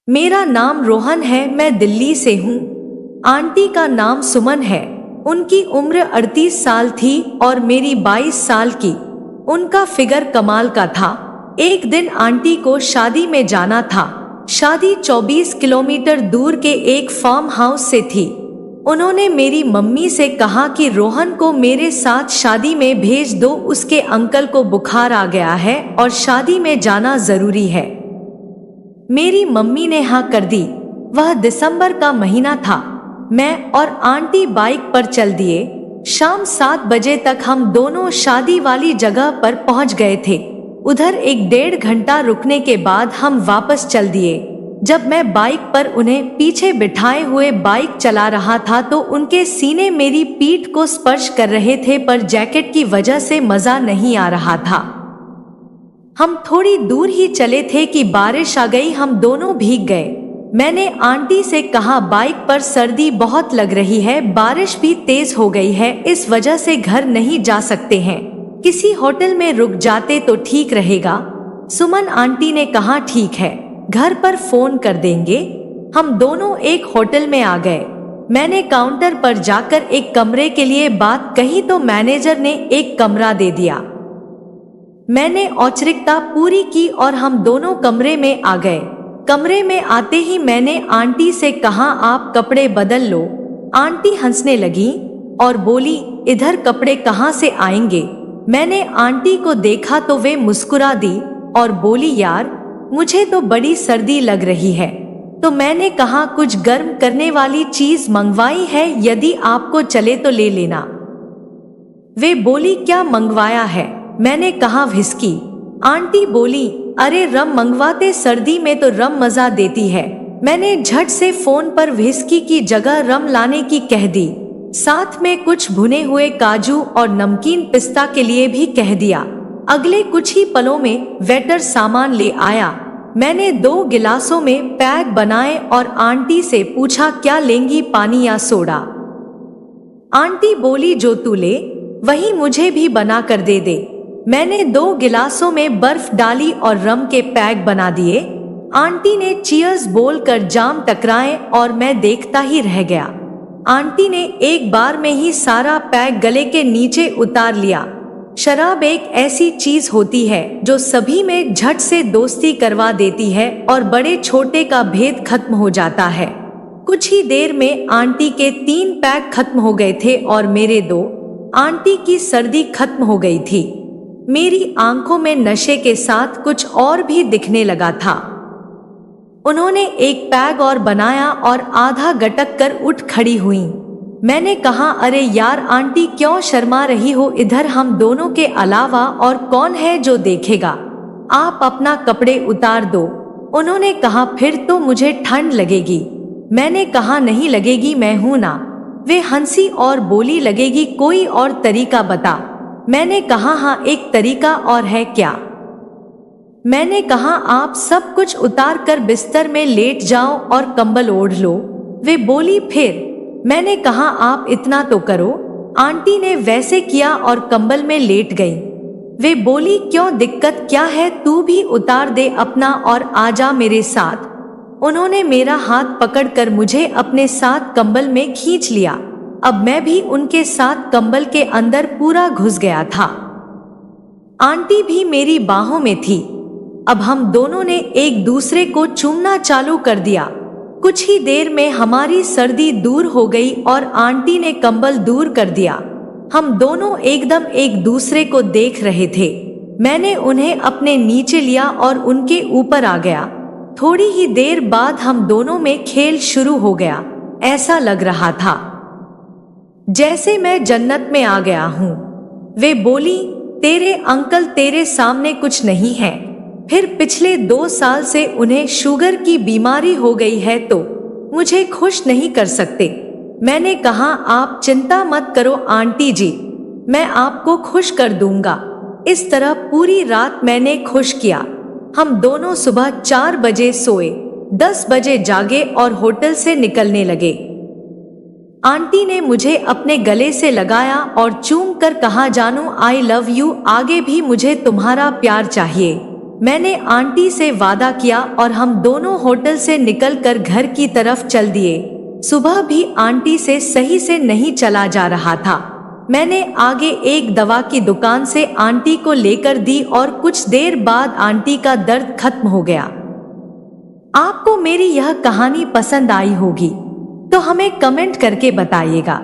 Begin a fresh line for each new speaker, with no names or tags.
मेरा नाम रोहन है, मैं दिल्ली से हूँ। आंटी का नाम सुमन है। उनकी उम्र 38 साल थी और मेरी 22 साल की। उनका फिगर कमाल का था। एक दिन आंटी को शादी में जाना था। शादी 24 किलोमीटर दूर के एक फार्म हाउस से थी। उन्होंने मेरी मम्मी से कहा कि रोहन को मेरे साथ शादी में भेज दो, उसके अंकल को बुखार आ गया है और शादी में जाना जरूरी है। मेरी मम्मी ने हाँ कर दी। वह दिसंबर का महीना था। मैं और आंटी बाइक पर चल दिए। शाम 7 बजे तक हम दोनों शादी वाली जगह पर पहुंच गए थे। उधर 1-1.5 घंटा रुकने के बाद हम वापस चल दिए। जब मैं बाइक पर उन्हें पीछे बिठाए हुए बाइक चला रहा था तो उनके सीने मेरी पीठ को स्पर्श कर रहे थे, पर जैकेट की वजह से मजा नहीं आ रहा था। हम थोड़ी दूर ही चले थे कि बारिश आ गई। हम दोनों भीग गए। मैंने आंटी से कहा, बाइक पर सर्दी बहुत लग रही है, बारिश भी तेज हो गई है, इस वजह से घर नहीं जा सकते हैं, किसी होटल में रुक जाते तो ठीक रहेगा। सुमन आंटी ने कहा ठीक है, घर पर फोन कर देंगे। हम दोनों एक होटल में आ गए। मैंने काउंटर पर जाकर एक कमरे के लिए बात कही तो मैनेजर ने एक कमरा दे दिया। मैंने औपचारिकता पूरी की और हम दोनों कमरे में आ गए। कमरे में आते ही मैंने आंटी से कहा, आप कपड़े बदल लो। आंटी हंसने लगी और बोली, इधर कपड़े कहाँ से आएंगे। मैंने आंटी को देखा तो वे मुस्कुरा दी और बोली, यार मुझे तो बड़ी सर्दी लग रही है। तो मैंने कहा, कुछ गर्म करने वाली चीज मंगवाई है, यदि आपको चले तो ले लेना। वे बोली, क्या मंगवाया है। मैंने कहा, व्हिस्की। आंटी बोली, अरे रम मंगवाते, सर्दी में तो रम मजा देती है। मैंने झट से फोन पर व्हिस्की की जगह रम लाने की कह दी। साथ में कुछ भुने हुए काजू और नमकीन पिस्ता के लिए भी कह दिया। अगले कुछ ही पलों में वेटर सामान ले आया। मैंने 2 गिलासों में पैक बनाए और आंटी से पूछा, क्या लेंगी, पानी या सोडा। आंटी बोली, जो तू ले वही मुझे भी बना कर दे दे। मैंने 2 गिलासों में बर्फ डाली और रम के पैक बना दिए। आंटी ने चीयर्स बोलकर जाम टकराए और मैं देखता ही रह गया। आंटी ने एक बार में ही सारा पैक गले के नीचे उतार लिया। शराब एक ऐसी चीज होती है जो सभी में झट से दोस्ती करवा देती है और बड़े छोटे का भेद खत्म हो जाता है। कुछ ही देर में आंटी के 3 पैक खत्म हो गए थे और मेरे 2। आंटी की सर्दी खत्म हो गई थी। मेरी आंखों में नशे के साथ कुछ और भी दिखने लगा था। उन्होंने एक पैग और बनाया और आधा गटक कर उठ खड़ी हुई। मैंने कहा, अरे यार आंटी, क्यों शर्मा रही हो, इधर हम दोनों के अलावा और कौन है जो देखेगा, आप अपना कपड़े उतार दो। उन्होंने कहा, फिर तो मुझे ठंड लगेगी। मैंने कहा, नहीं लगेगी, मैं हूं ना। वे हंसी और बोली, लगेगी, कोई और तरीका बता। मैंने कहा, हाँ एक तरीका और है। क्या। मैंने कहा, आप सब कुछ उतार कर बिस्तर में लेट जाओ और कंबल ओढ़ लो। वे बोली, फिर। मैंने कहा, आप इतना तो करो। आंटी ने वैसे किया और कंबल में लेट गई। वे बोली, क्यों, दिक्कत क्या है, तू भी उतार दे अपना और आजा मेरे साथ। उन्होंने मेरा हाथ पकड़कर मुझे अपने साथ कंबल में खींच लिया। अब मैं भी उनके साथ कंबल के अंदर पूरा घुस गया था। आंटी भी मेरी बाहों में थी। अब हम दोनों ने एक दूसरे को चूमना चालू कर दिया। कुछ ही देर में हमारी सर्दी दूर हो गई और आंटी ने कंबल दूर कर दिया। हम दोनों एकदम एक दूसरे को देख रहे थे। मैंने उन्हें अपने नीचे लिया और उनके ऊपर आ गया। थोड़ी ही देर बाद हम दोनों में खेल शुरू हो गया। ऐसा लग रहा था जैसे मैं जन्नत में आ गया हूँ। वे बोली, तेरे अंकल तेरे सामने कुछ नहीं है। फिर पिछले 2 साल से उन्हें शुगर की बीमारी हो गई है तो मुझे खुश नहीं कर सकते। मैंने कहा, आप चिंता मत करो आंटी जी, मैं आपको खुश कर दूंगा। इस तरह पूरी रात मैंने खुश किया। हम दोनों सुबह 4 बजे सोए, 10 बजे जागे और होटल से निकलने लगे। आंटी ने मुझे अपने गले से लगाया और चूम कर कहा, जानू आई लव यू, आगे भी मुझे तुम्हारा प्यार चाहिए। मैंने आंटी से वादा किया और हम दोनों होटल से निकलकर घर की तरफ चल दिए। सुबह भी आंटी से सही से नहीं चला जा रहा था। मैंने आगे एक दवा की दुकान से आंटी को लेकर दी और कुछ देर बाद आंटी का दर्द खत्म हो गया। आपको मेरी यह कहानी पसंद आई होगी तो हमें कमेंट करके बताइएगा।